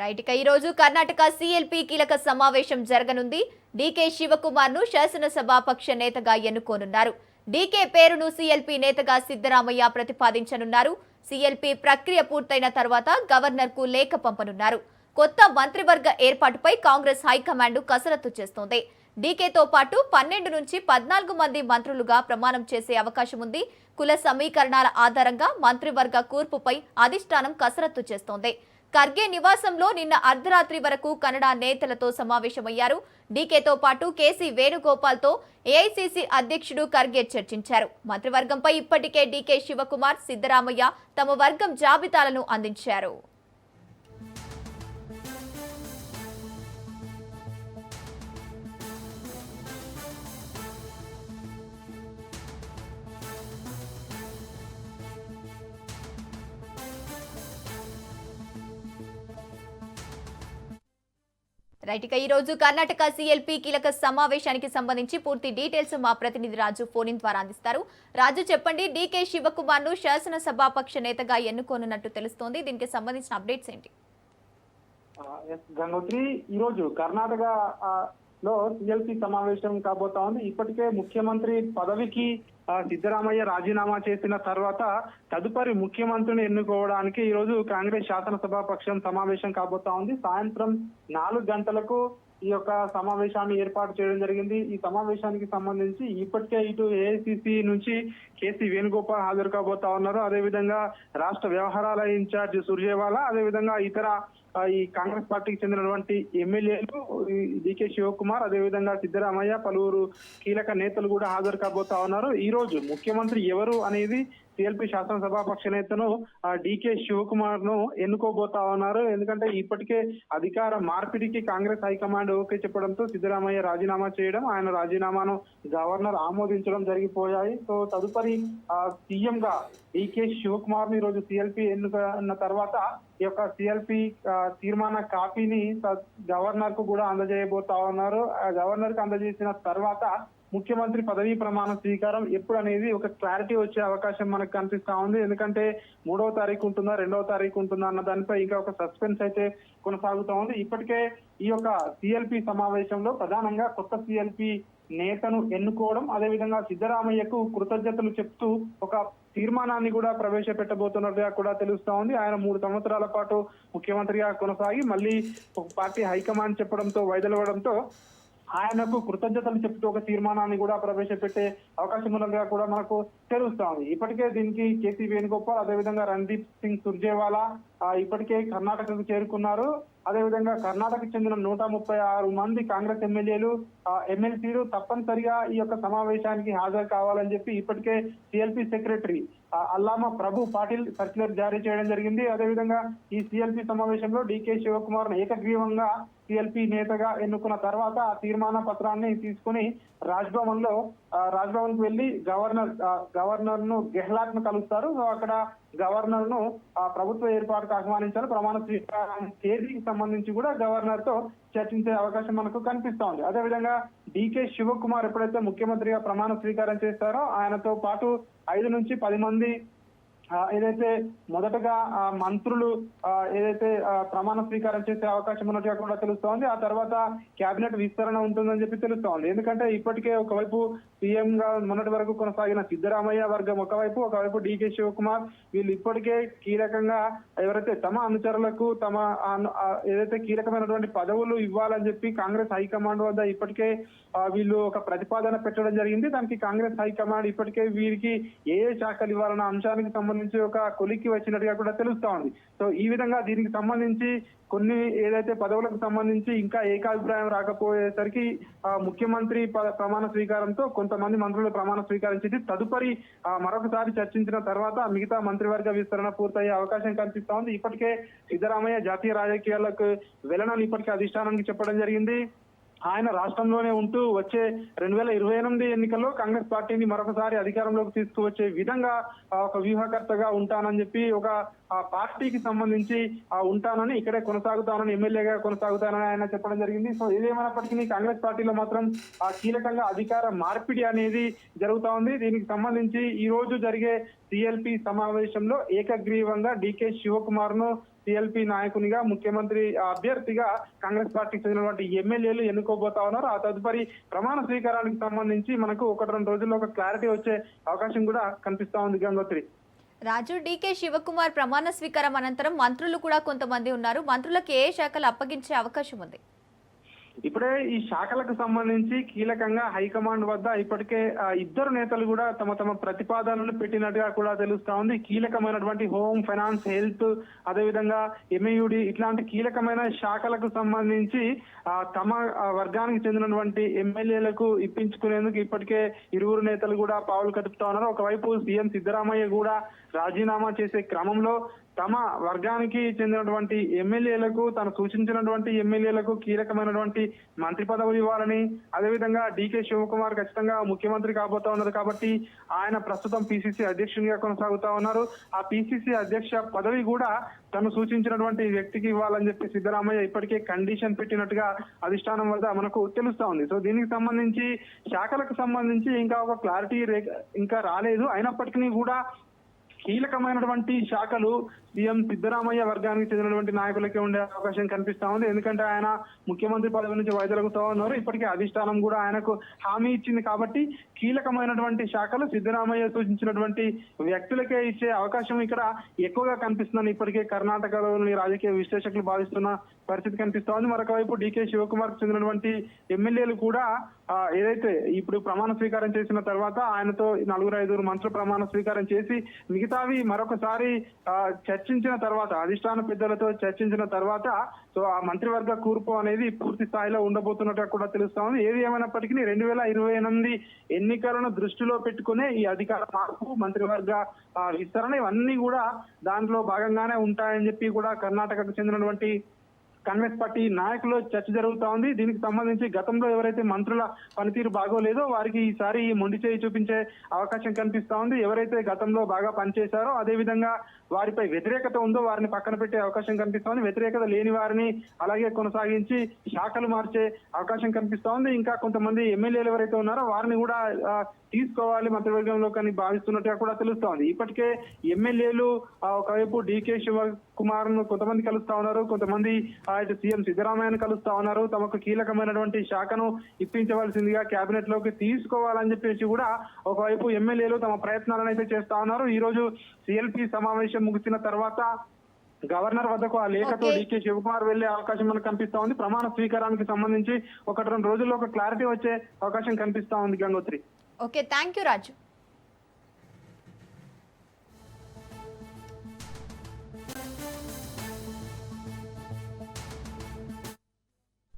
Right ఇక ఈ రోజు కర్ణాటక సిఎల్పి కీలక సమావేశం జరగనుంది. డీకే శివకుమార్ ను శాసనసభాపక్ష నేతగా ఎన్నుకోనున్నారు. డీకే పేరును సిఎల్పి నేతగా సిద్ధరామయ్య ప్రతిపాదించనున్నారు. సిఎల్పి ప్రక్రియ పూర్తయిన తర్వాత గవర్నర్ కు లేఖ పంపనున్నారు. కొత్త మంత్రివర్గ ఏర్పాటుపై కాంగ్రెస్ హైకమాండ్ కసరత్తు చేస్తోంది. డీకేతో పాటు 12 నుంచి 14 మంది మంత్రులుగా ప్రమాణం చేసే అవకాశం ఉంది. కుల సమీకరణాల ఆధారంగా మంత్రివర్గ కూర్పుపై అధిష్టానం కసరత్తు చేస్తోంది. ఖర్గే నివాసంలో నిన్న అర్ధరాత్రి వరకు కన్నడ నేతలతో సమావేశమయ్యారు. డీకేతో పాటు కేసీ వేణుగోపాల్తో ఏఐసీసీ అధ్యక్షుడు ఖర్గే చర్చించారు. మంత్రివర్గంపై ఇప్పటికే డీకే శివకుమార్, సిద్ధరామయ్య తమ వర్గం జాబితాలను అందించారు. రైట్ ఇక ఈ రోజు కర్ణాటక సిఎల్పి కీలక సమావేశానికి సంబంధించి పూర్తి డీటెయిల్స్ మా ప్రతినిధి రాజు ఫోన్ ఇన్ ద్వారా అందిస్తారు. రాజు చెప్పండి, డీకే శివకుమార్ ను శాసనసభాపక్ష నేతగా ఎన్నుకోనున్నట్టు తెలుస్తోంది. దీనికి సంబంధించిన అప్డేట్స్ ఏంటి? గంగోత్రి, ఈ రోజు కర్ణాటక లో సిఎల్పి సమావేశం కాబోతా ఉంది. ఇప్పటికే ముఖ్యమంత్రి పదవికి సిద్ధరామయ్య రాజీనామా చేసిన తర్వాత తదుపరి ముఖ్యమంత్రిని ఎన్నుకోవడానికి ఈ రోజు కాంగ్రెస్ శాసనసభాపక్షం సమావేశం కాబోతా ఉంది. సాయంత్రం 4 గంటలకు ఈ యొక్క సమావేశాన్ని ఏర్పాటు చేయడం జరిగింది. ఈ సమావేశానికి సంబంధించి ఇప్పటికే ఇటు ఏఐసిసి నుంచి కేసీ వేణుగోపాల్ హాజరు కాబోతా ఉన్నారు. అదేవిధంగా రాష్ట్ర వ్యవహారాల ఇన్ఛార్జ్ సుర్జేవాలా, అదేవిధంగా ఇతర ఈ కాంగ్రెస్ పార్టీకి చెందినటువంటి ఎమ్మెల్యేలు డీకే శివకుమార్, అదేవిధంగా సిద్ధరామయ్య, పలువురు కీలక నేతలు కూడా హాజరు కాబోతా ఉన్నారు. ఈ రోజు ముఖ్యమంత్రి ఎవరు అనేది సిఎల్పి శాసనసభాపక్ష నేతను డీకే శివకుమార్ ను ఎన్నుకోబోతా ఉన్నారు. ఎందుకంటే ఇప్పటికే అధికార మార్పిడికి కాంగ్రెస్ హైకమాండ్ ఓకే చెప్పడంతో సిద్ధరామయ్య రాజీనామా చేయడం, ఆయన రాజీనామాను గవర్నర్ ఆమోదించడం జరిగిపోయాయి. సో తదుపరి సీఎం గా డీకే శివకుమార్ ను ఈ రోజు సిఎల్పి ఎన్నుకున్న తర్వాత ఈ యొక్క సిఎల్పి తీర్మాన కాపీని గవర్నర్ కు కూడా అందజేయబోతా ఉన్నారు. గవర్నర్ కు అందజేసిన తర్వాత ముఖ్యమంత్రి పదవీ ప్రమాణ స్వీకారం ఎప్పుడు అనేది ఒక క్లారిటీ వచ్చే అవకాశం మనకు కనిపిస్తా ఉంది. ఎందుకంటే 3వ తారీఖు ఉంటుందా, 2వ తారీఖు ఉంటుందా అన్న దానిపై ఇంకా ఒక సస్పెన్స్ అయితే కొనసాగుతా ఉంది. ఇప్పటికే ఈ యొక్క సిఎల్పి సమావేశంలో ప్రధానంగా కొత్త సిఎల్పి నేతను ఎన్నుకోవడం, అదేవిధంగా సిద్ధరామయ్యకు కృతజ్ఞతలు చెప్తూ ఒక తీర్మానాన్ని కూడా ప్రవేశపెట్టబోతున్నట్టుగా కూడా తెలుస్తా ఉంది. ఆయన 3 సంవత్సరాల పాటు ముఖ్యమంత్రిగా కొనసాగి మళ్ళీ పార్టీ హైకమాండ్ చెప్పడంతో వైదొలగడంతో ఆయనకు కృతజ్ఞతలు చెప్తూ ఒక తీర్మానాన్ని కూడా ప్రవేశపెట్టే అవకాశం ఉన్నట్టుగా కూడా మనకు తెలుస్తా ఉంది. ఇప్పటికే దీనికి కేసీ వేణుగోపాల్, అదేవిధంగా రణదీప్ సింగ్ సుర్జేవాలా ఇప్పటికే కర్ణాటకకు చేరుకున్నారు. అదేవిధంగా కర్ణాటకకు చెందిన 136 మంది కాంగ్రెస్ ఎమ్మెల్యేలు, ఎమ్మెల్సీలు తప్పనిసరిగా ఈ యొక్క సమావేశానికి హాజరు కావాలని చెప్పి ఇప్పటికే సిఎల్పి సెక్రటరీ అల్లామా ప్రభు పాటిల్ సర్క్యులర్ జారీ చేయడం జరిగింది. అదేవిధంగా ఈ సిఎల్పి సమావేశంలో డీకే శివకుమార్ ఏకగ్రీవంగా సిఎల్పి నేతగా ఎన్నుకున్న తర్వాత ఆ తీర్మాన పత్రాన్ని తీసుకుని రాజ్భవన్ కు వెళ్లి గవర్నర్ ను గెహ్లాట్ ను కలుస్తారు. సో అక్కడ గవర్నర్ ను ప్రభుత్వ ఏర్పాటుకు ఆహ్వానించారు. ప్రమాణ స్వీకారం తేదీకి సంబంధించి కూడా గవర్నర్ తో చర్చించే అవకాశం మనకు కనిపిస్తా ఉంది. అదేవిధంగా డీకే శివకుమార్ ఎప్పుడైతే ముఖ్యమంత్రిగా ప్రమాణ స్వీకారం చేస్తారో ఆయనతో పాటు 5 నుంచి 10 మంది ఏదైతే మొదటగా మంత్రులు ఏదైతే ప్రమాణ స్వీకారం చేసే అవకాశం ఉన్నట్టుగా కూడా తెలుస్తోంది. ఆ తర్వాత కేబినెట్ విస్తరణ ఉంటుందని చెప్పి తెలుస్తోంది. ఎందుకంటే ఇప్పటికే ఒకవైపు సీఎం గా మొన్నటి వరకు కొనసాగిన సిద్ధరామయ్య వర్గం ఒకవైపు డీకే శివకుమార్, వీళ్ళు ఇప్పటికే కీలకంగా ఎవరైతే తమ అనుచరులకు తమ ఏదైతే కీలకమైనటువంటి పదవులు ఇవ్వాలని చెప్పి కాంగ్రెస్ హైకమాండ్ వద్ద ఇప్పటికే వీళ్ళు ఒక ప్రతిపాదన పెట్టడం జరిగింది. దానికి కాంగ్రెస్ హైకమాండ్ ఇప్పటికే వీరికి ఏ శాఖలు ఇవ్వాలన్న అంశానికి సంబంధించి ఒక కొలిక్కి వచ్చినట్టుగా కూడా తెలుస్తా ఉంది. సో ఈ విధంగా దీనికి సంబంధించి కొన్ని ఏదైతే పదవులకు సంబంధించి ఇంకా ఏకాభిప్రాయం రాకపోయేసరికి ముఖ్యమంత్రి ప్రమాణ స్వీకారంతో కొంతమంది మంత్రులు ప్రమాణ స్వీకారం చేసి తదుపరి మరొకసారి చర్చించిన తర్వాత మిగతా మంత్రివర్గ విస్తరణ పూర్తయ్యే అవకాశం కనిపిస్తా ఉంది. ఇప్పటికే సిద్ధరామయ్య జాతీయ రాజకీయాలకు వెళ్ళనని ఇప్పటికే అధిష్టానానికి చెప్పడం జరిగింది. ఆయన రాష్ట్రంలోనే ఉంటూ వచ్చే 2028 ఎన్నికల్లో కాంగ్రెస్ పార్టీని మరొకసారి అధికారంలోకి తీసుకువచ్చే విధంగా ఒక వ్యూహకర్తగా ఉంటానని చెప్పి ఒక ఆ పార్టీకి సంబంధించి ఉంటానని, ఇక్కడే కొనసాగుతానని, ఎమ్మెల్యేగా కొనసాగుతానని ఆయన చెప్పడం జరిగింది. సో ఏదేమైనప్పటికీ కాంగ్రెస్ పార్టీలో మాత్రం కీలకంగా అధికార మార్పిడి అనేది జరుగుతా ఉంది. దీనికి సంబంధించి ఈ రోజు జరిగే సిఎల్పి సమావేశంలో ఏకగ్రీవంగా డికే శివకుమార్ ను సిఎల్పి నాయకునిగా, ముఖ్యమంత్రి అభ్యర్థిగా కాంగ్రెస్ పార్టీకి చెందినటువంటి ఎమ్మెల్యేలు ఎన్నుకోబోతా ఉన్నారు. ఆ తదుపరి ప్రమాణ స్వీకారానికి సంబంధించి మనకు 1-2 రోజుల్లో ఒక క్లారిటీ వచ్చే అవకాశం కూడా కనిపిస్తా ఉంది గంగోత్రి. రాజు, డీకే శివకుమార్ ప్రమాణ స్వీకారం అనంతరం మంత్రులు కూడా కొంతమంది ఉన్నారు. మంత్రులకు ఏ శాఖలు అప్పగించే అవకాశం ఉంది? ఇప్పుడే ఈ శాఖలకు సంబంధించి కీలకంగా హైకమాండ్ వద్ద ఇప్పటికే ఇద్దరు నేతలు కూడా తమ తమ ప్రతిపాదనలు పెట్టినట్టుగా కూడా తెలుస్తా ఉంది. కీలకమైనటువంటి హోమ్, ఫైనాన్స్, హెల్త్, అదేవిధంగా ఎంఏయుడి ఇట్లాంటి కీలకమైన శాఖలకు సంబంధించి తమ వర్గానికి చెందినటువంటి ఎమ్మెల్యేలకు ఇప్పించుకునేందుకు ఇప్పటికే ఇరువురు నేతలు కూడా పావులు కదుపుతా ఉన్నారు. ఒకవైపు సీఎం సిద్ధరామయ్య కూడా రాజీనామా చేసే క్రమంలో తమ వర్గానికి చెందినటువంటి ఎమ్మెల్యేలకు, తను సూచించినటువంటి ఎమ్మెల్యేలకు కీలకమైనటువంటి మంత్రి పదవులు ఇవ్వాలని, అదేవిధంగా డీకే శివకుమార్ ఖచ్చితంగా ముఖ్యమంత్రి కాబోతా ఉన్నారు కాబట్టి ఆయన ప్రస్తుతం పిసిసి అధ్యక్షునిగా కొనసాగుతా ఉన్నారు. ఆ పిసిసి అధ్యక్ష పదవి కూడా తను సూచించినటువంటి వ్యక్తికి ఇవ్వాలని చెప్పి సిద్ధరామయ్య ఇప్పటికే కండిషన్ పెట్టినట్టుగా అధిష్టానం వద్ద మనకు తెలుస్తా ఉంది. సో దీనికి సంబంధించి శాఖలకు సంబంధించి ఇంకా ఒక క్లారిటీ ఇంకా రాలేదు. అయినప్పటికీ కూడా కీలకమైనటువంటి శాఖలు సీఎం సిద్ధరామయ్య వర్గానికి చెందినటువంటి నాయకులకే ఉండే అవకాశం కనిపిస్తా ఉంది. ఎందుకంటే ఆయన ముఖ్యమంత్రి పదవి నుంచి వైదొలుగుతా ఉన్నారు. ఇప్పటికే అధిష్టానం కూడా ఆయనకు హామీ ఇచ్చింది కాబట్టి కీలకమైనటువంటి శాఖలు సిద్ధరామయ్య సూచించినటువంటి వ్యక్తులకే ఇచ్చే అవకాశం ఇక్కడ ఎక్కువగా కనిపిస్తుందని ఇప్పటికే కర్ణాటకలోని రాజకీయ విశ్లేషకులు భావిస్తున్న పరిస్థితి కనిపిస్తా ఉంది. మరొక వైపు డీకే శివకుమార్ చెందినటువంటి ఎమ్మెల్యేలు కూడా ఏదైతే ఇప్పుడు ప్రమాణ స్వీకారం చేసిన తర్వాత ఆయనతో 4-5 మంత్రులు ప్రమాణ స్వీకారం చేసి మిగతావి మరొకసారి చర్చించిన తర్వాత, అధిష్టాన పెద్దలతో చర్చించిన తర్వాత సో ఆ మంత్రివర్గ కూర్పు అనేది పూర్తి స్థాయిలో ఉండబోతున్నట్టుగా కూడా తెలుస్తా ఉంది. ఏది ఏమైనప్పటికీ 2028 ఎన్నికలను దృష్టిలో పెట్టుకునే ఈ అధికార మార్పు, మంత్రివర్గ విస్తరణ ఇవన్నీ కూడా దాంట్లో భాగంగానే ఉంటాయని చెప్పి కూడా కర్ణాటకకు చెందినటువంటి కాంగ్రెస్ పార్టీ నాయకులు చర్చ జరుగుతా ఉంది. దీనికి సంబంధించి గతంలో ఎవరైతే మంత్రుల పనితీరు బాగోలేదో వారికి ఈసారి మొండి చేయి చూపించే అవకాశం కనిపిస్తా ఉంది. ఎవరైతే గతంలో బాగా పనిచేశారో అదే విధంగా వారిపై వ్యతిరేకత ఉందో వారిని పక్కన పెట్టే అవకాశం కనిపిస్తా ఉంది. వ్యతిరేకత లేని వారిని అలాగే కొనసాగించి శాఖలు మార్చే అవకాశం కనిపిస్తా ఉంది. ఇంకా కొంతమంది ఎమ్మెల్యేలు ఎవరైతే ఉన్నారో వారిని కూడా తీసుకోవాలి మంత్రివర్గంలో కానీ భావిస్తున్నట్టుగా కూడా తెలుస్తోంది. ఇప్పటికే ఎమ్మెల్యేలు ఒకవైపు డీకే శివకుమార్ ను కొంతమంది కలుస్తా ఉన్నారు, కొంతమంది ఇటు సీఎం సిద్ధరామయ్యను కలుస్తా ఉన్నారు. తమకు కీలకమైనటువంటి శాఖను ఇప్పించవలసిందిగా కేబినెట్ లోకి తీసుకోవాలని చెప్పేసి కూడా ఒకవైపు ఎమ్మెల్యేలు తమ ప్రయత్నాలను అయితే చేస్తా ఉన్నారు. ఈ రోజు సిఎల్పి సమావేశం ముగిసిన తర్వాత గవర్నర్ వద్దకు ఆ లేఖతో డీకే శివకుమార్ వెళ్లే అవకాశం మనకు కనిపిస్తా ఉంది. ప్రమాణ స్వీకారానికి సంబంధించి 1-2 రోజుల్లో ఒక క్లారిటీ వచ్చే అవకాశం కనిపిస్తా ఉంది Gangotri. Okay, thank you Raju.